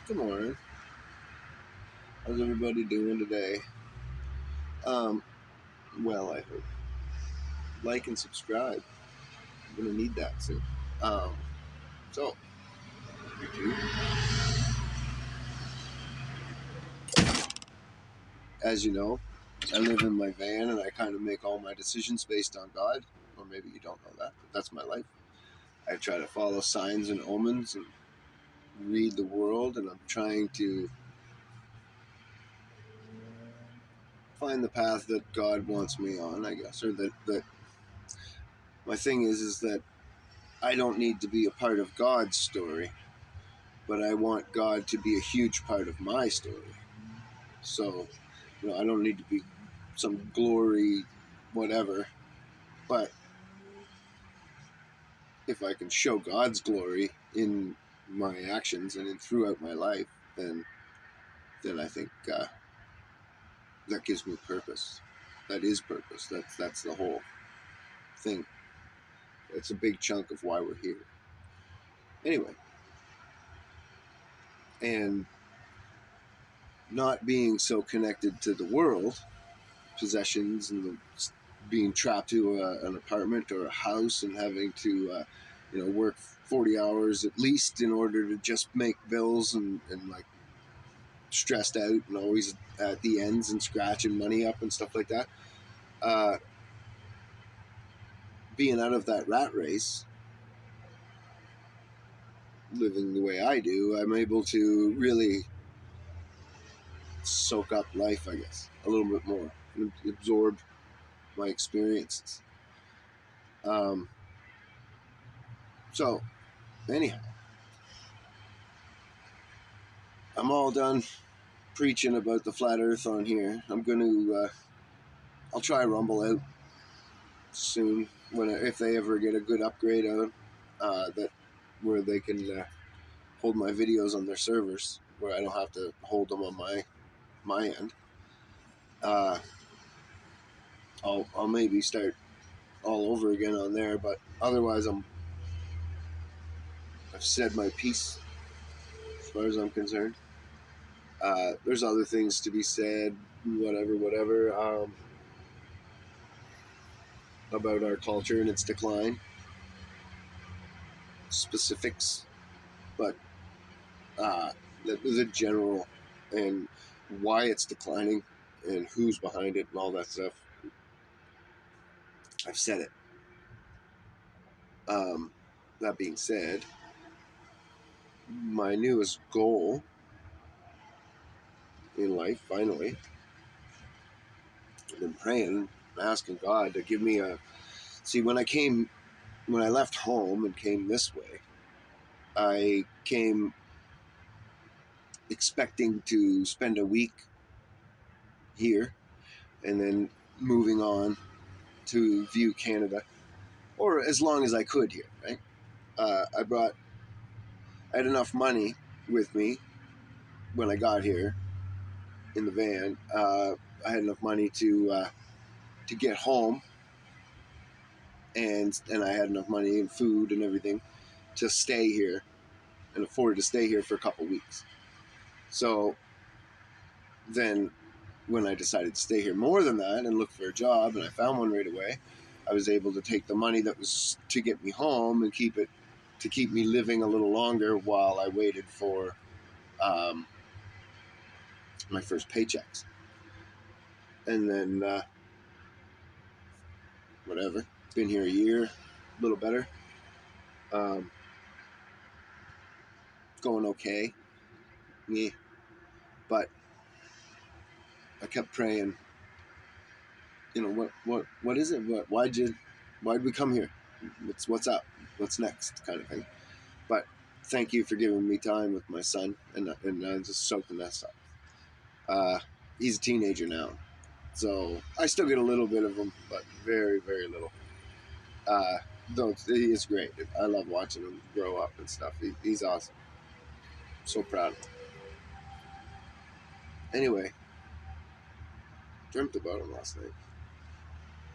Good morning. How's everybody doing today? Um, well, I hope. Like and subscribe. I'm gonna need that soon. Um, so, YouTube. As you know, I live in my van and I kind of make all my decisions based on God. Or maybe you don't know that, but that's my life. I try to follow signs and omens and read the world, and I'm trying to find the path that God wants me on, I guess, or that my thing is that I don't need to be a part of God's story, but I want God to be a huge part of my story. So, I don't need to be some glory, whatever, but if I can show God's glory in my actions and throughout my life, then I think that gives me purpose. That is purpose. That's the whole thing. It's a big chunk of why we're here. Anyway, and not being so connected to the world, possessions, and being trapped to an apartment or a house and having to work 40 hours at least in order to just make bills and like stressed out and always at the ends and scratching money up and stuff like that. Being out of that rat race, living the way I do, I'm able to really soak up life, I guess, a little bit more and absorb my experiences. So, anyhow, I'm all done preaching about the flat Earth on here. I'm going to, I'll try Rumble out soon if they ever get a good upgrade out that where they can hold my videos on their servers, where I don't have to hold them on my end. I'll maybe start all over again on there, but otherwise I've said my piece as far as I'm concerned. There's other things to be said, whatever, about our culture and its decline, specifics, but the general and why it's declining and who's behind it and all that stuff. I've said it. That being said, my newest goal in life, finally, I've been praying, asking God to give me a. See, when I left home and came this way, I came expecting to spend a week here and then moving on to view Canada, or as long as I could here, right? I had enough money with me when I got here in the van. I had enough money to get home, and I had enough money and food and everything to stay here and afford to stay here for a couple weeks. So then when I decided to stay here more than that and look for a job, and I found one right away, I was able to take the money that was to get me home and keep me living a little longer while I waited for my first paychecks. And then whatever, been here a year, a little better. Going okay. Yeah. But I kept praying, what is it? Why'd we come here? What's up? What's next? Kind of thing. But thank you for giving me time with my son and just soaking this up. He's a teenager now, so I still get a little bit of him, but very, very little. Though he is great. I love watching him grow up and stuff. He's awesome. So proud of him. Anyway, dreamt about him last night.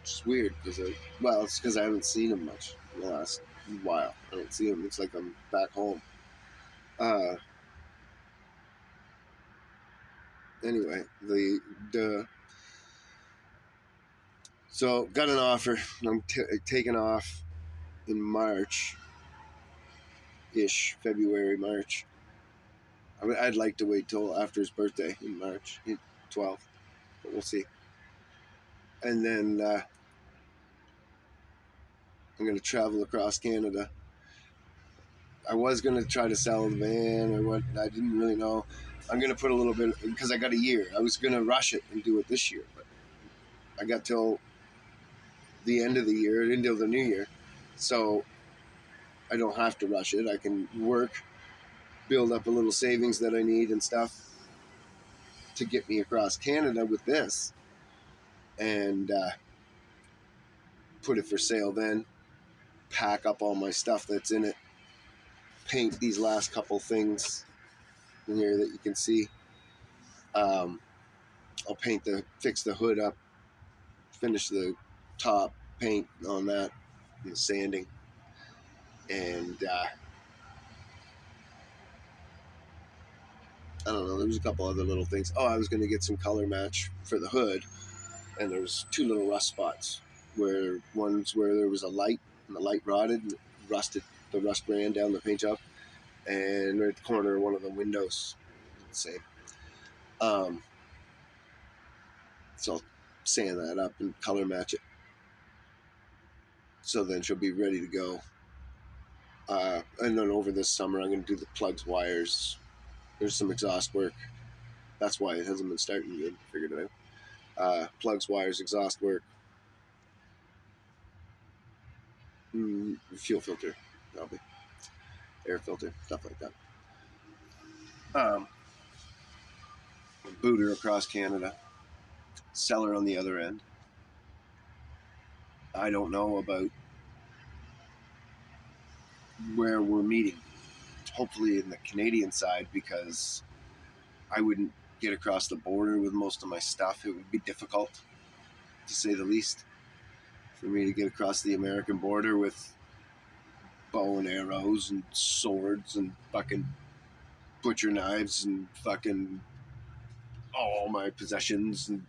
It's weird because it's because I haven't seen him much in the last while. I don't see him. It's like I'm back home. Uh, anyway, so got an offer. I'm taking off in March ish, February, March. I'd like to wait till after his birthday in March, 12th, but we'll see. And then I'm going to travel across Canada. I was going to try to sell the van or what. I didn't really know. I'm going to put a little bit, because I got a year. I was going to rush it and do it this year, but I got till the end of the year, until the new year. So I don't have to rush it. I can work, build up a little savings that I need and stuff to get me across Canada with this, and put it for sale then, pack up all my stuff that's in it, paint these last couple things in here that you can see. I'll fix the hood up, finish the top paint on that, and sanding, and I don't know, there was a couple other little things. I was going to get some color match for the hood, and there was 2 little rust spots, where one's where there was a light, and the light rotted and rusted. The rust ran down the paint job, and right at the corner of one of the windows, same. So I'll sand that up and color match it, so then she'll be ready to go. And then over this summer, I'm going to do the plugs, wires. There's some exhaust work. That's why it hasn't been starting good. Figured it out. Plugs, wires, exhaust work, fuel filter, probably air filter, stuff like that. Booter across Canada, seller on the other end. I don't know about where we're meeting. Hopefully in the Canadian side, because I wouldn't get across the border with most of my stuff. It would be difficult, to say the least, for me to get across the American border with bow and arrows and swords and fucking butcher knives and fucking all my possessions and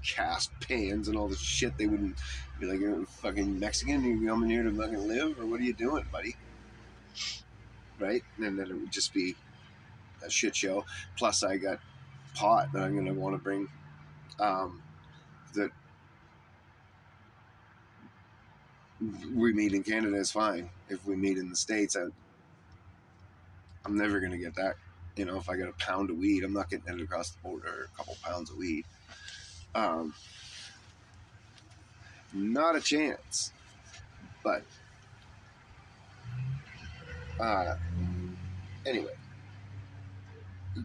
cast pans and all the shit. They wouldn't be like, you're fucking Mexican, you coming here to fucking live, or what are you doing, buddy? Right? And then it would just be a shit show. Plus I got pot that I'm going to want to bring, that we meet in Canada is fine. If we meet in the States, I'm never going to get that. If I got a pound of weed, I'm not getting it across the border, or a couple pounds of weed. Not a chance. But anyway,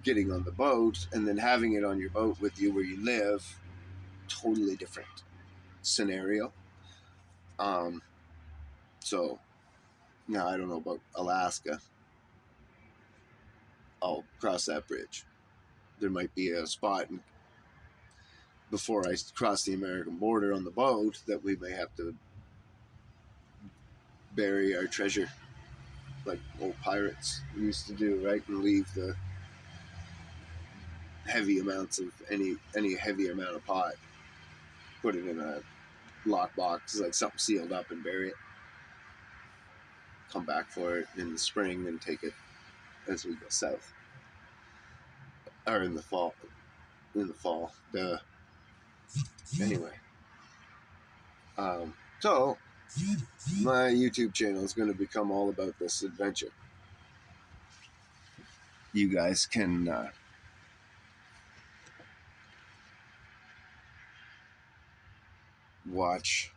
getting on the boat and then having it on your boat with you where you live, totally different scenario. So now I don't know about Alaska. I'll cross that bridge. There might be a spot before I cross the American border on the boat that we may have to bury our treasure, like old pirates used to do, right? And leave the heavy amounts of any heavy amount of pot, put it in a lockbox, like something sealed up, and bury it. Come back for it in the spring and take it as we go south, or in the fall. Anyway, so my YouTube channel is going to become all about this adventure. You guys can watch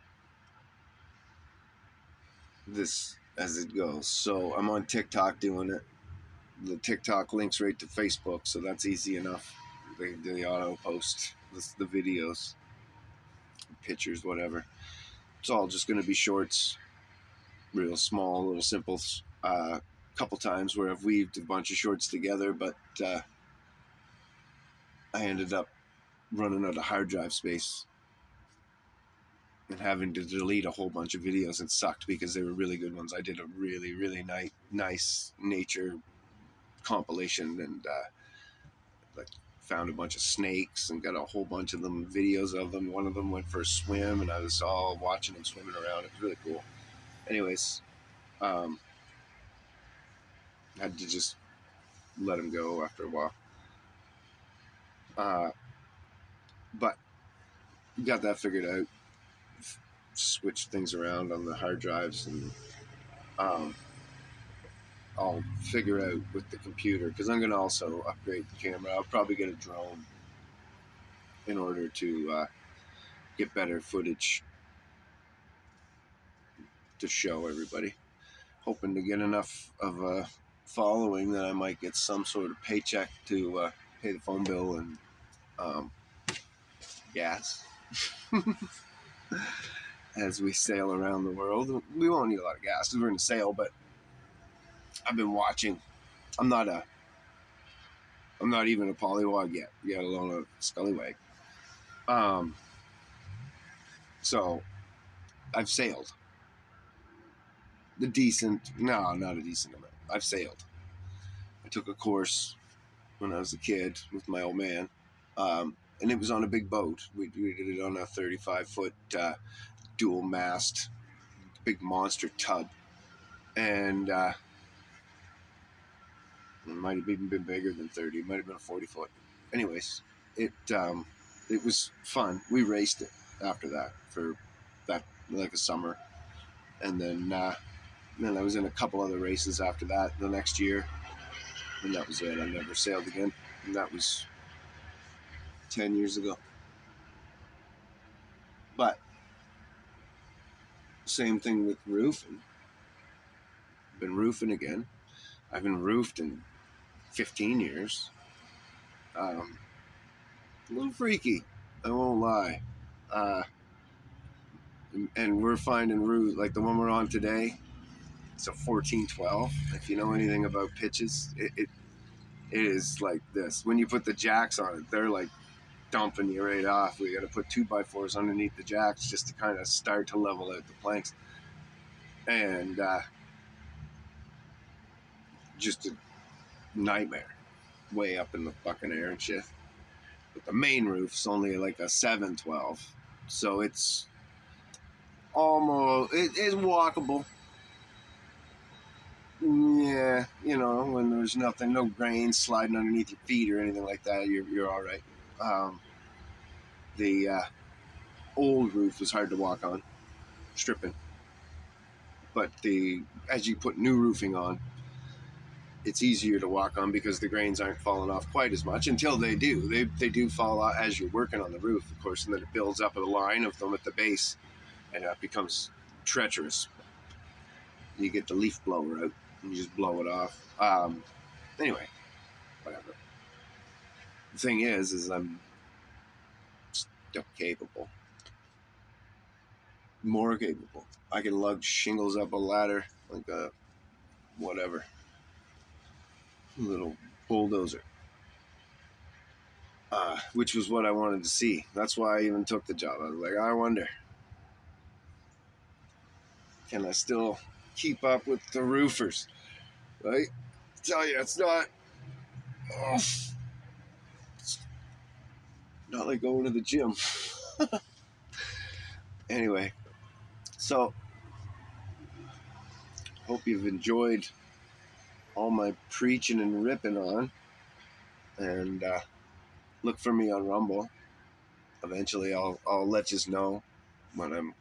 this as it goes. So I'm on TikTok doing it. The TikTok links right to Facebook, so that's easy enough. They auto post the videos, pictures, whatever. It's all just going to be shorts, real small, little simple. Couple times where I've weaved a bunch of shorts together, but I ended up running out of hard drive space and having to delete a whole bunch of videos. It sucked because they were really good ones. I did a really, really nice nature compilation, and like found a bunch of snakes and got a whole bunch of them, videos of them. One of them went for a swim, and I was all watching them swimming around. It was really cool. Anyways, had to just let them go after a while. But got that figured out. Switched things around on the hard drives, and I'll figure out with the computer, because I'm going to also upgrade the camera. I'll probably get a drone in order to get better footage to show everybody. Hoping to get enough of a following that I might get some sort of paycheck to pay the phone bill and gas. As we sail around the world, we won't need a lot of gas because we're going to sail, but I've been watching. I'm not even a pollywog yet alone a scallywag. So I've sailed. Not a decent amount. I've sailed. I took a course when I was a kid with my old man, and it was on a big boat. We did it on a 35-foot dual mast, big monster tub, and it might have even been bigger than 30. It might have been a 40-foot. Anyways, it was fun. We raced it after that for that, like a summer, and then I was in a couple other races after that the next year, and that was it. I never sailed again, and that was 10 years ago. But same thing with roofing. Been roofing again. I've been roofed in 15 years. A little freaky, I won't lie. And we're finding roofs like the one we're on today. It's a 1412. If you know anything about pitches, it is like this. When you put the jacks on it, they're like dumping you right off. We got to put 2x4s underneath the jacks just to kind of start to level out the planks. And just a nightmare way up in the fucking air and shit. But the main roof's only like a 712, so it's almost, it is walkable. Yeah, when there's nothing, no grain sliding underneath your feet or anything like that, you're all right. The old roof was hard to walk on, stripping. But as you put new roofing on, it's easier to walk on because the grains aren't falling off quite as much until they do. They do fall out as you're working on the roof, of course, and then it builds up a line of them at the base, and it becomes treacherous. You get the leaf blower out, and you just blow it off. Anyway, whatever. The thing is I'm still capable. More capable. I can lug shingles up a ladder like a whatever. Little bulldozer. Which was what I wanted to see. That's why I even took the job. I was like, I wonder, can I still keep up with the roofers? Right? I tell you, it's not like going to the gym. Anyway, so hope you've enjoyed all my preaching and ripping on, and look for me on Rumble. Eventually, I'll let you know when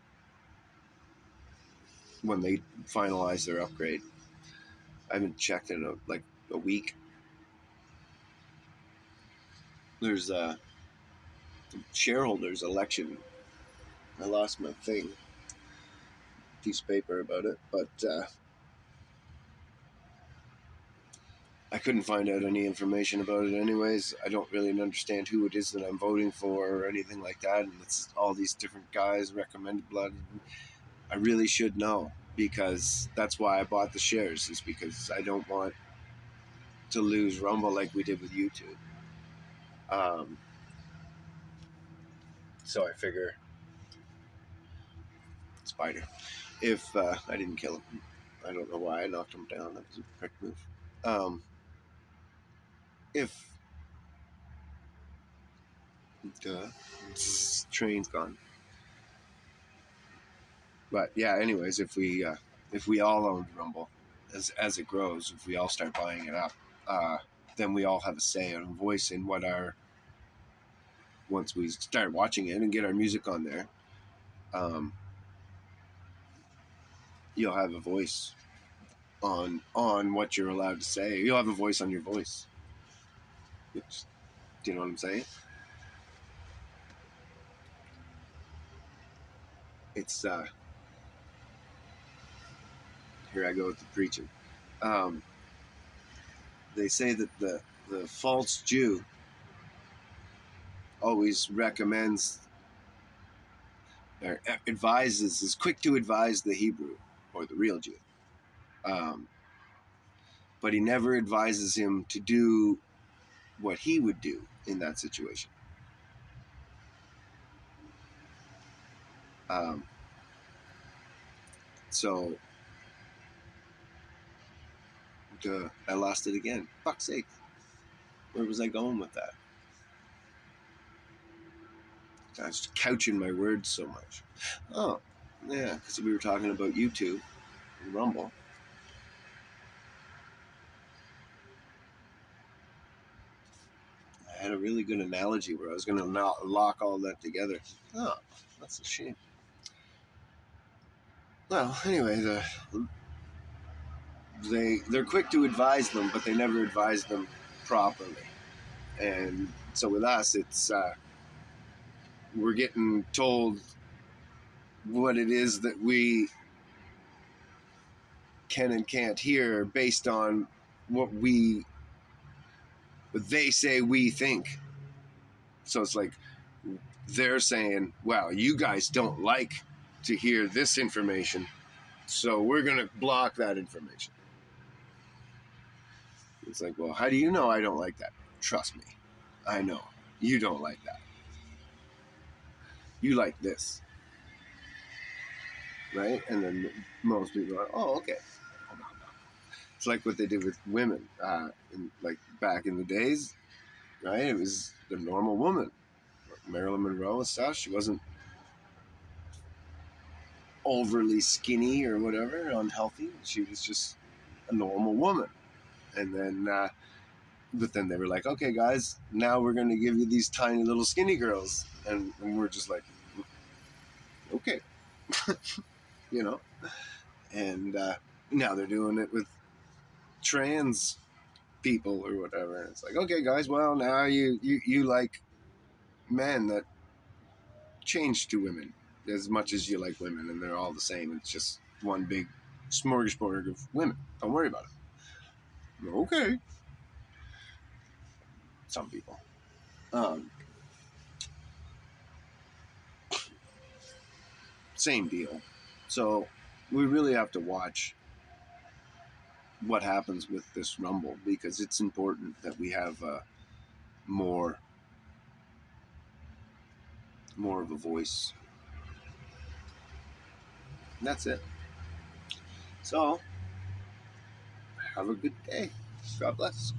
they finalize their upgrade. I haven't checked in a week. There's a shareholders election. I lost my piece of paper about it, but I couldn't find out any information about it anyways. I don't really understand who it is that I'm voting for or anything like that, and it's all these different guys, recommended blood. I really should know, because that's why I bought the shares, is because I don't want to lose Rumble like we did with YouTube. So I figure, Spider, if I didn't kill him, I don't know why I knocked him down. That was a prick move. If Train's gone. But yeah, anyways, if we all owned Rumble, as it grows, if we all start buying it up, then we all have a say and a voice in what our once we start watching it and get our music on there, you'll have a voice on what you're allowed to say. You'll have a voice on your voice. Do you know what I'm saying? It's here I go with the preaching. They say that the false Jew always recommends or advises, is quick to advise the Hebrew or the real Jew, but he never advises him to do what he would do in that situation. So I lost it again. Fuck's sake. Where was I going with that? I was couching my words so much. Oh, yeah, because we were talking about YouTube and Rumble. I had a really good analogy where I was going to lock all that together. Oh, that's a shame. Well, anyway, they're quick to advise them, but they never advise them properly. And so with us, it's we're getting told what it is that we can and can't hear based on what they say we think. So it's like they're saying, wow, you guys don't like to hear this information, so we're going to block that information. It's like, well, how do you know I don't like that? Trust me, I know. You don't like that. You like this. Right? And then most people are, oh, okay. It's like what they did with women, like back in the days, right? It was the normal woman. Marilyn Monroe and stuff. She wasn't overly skinny or whatever, unhealthy. She was just a normal woman. And then, but then they were like, okay, guys, now we're going to give you these tiny little skinny girls. And we're just like, okay, you know? And now they're doing it with trans people or whatever. It's like, okay, guys, well, now you like men that change to women as much as you like women, and they're all the same. It's just one big smorgasbord of women. Don't worry about it. Okay. Some people. Same deal. So we really have to watch what happens with this Rumble, because it's important that we have more of a voice. And that's it. So have a good day. God bless.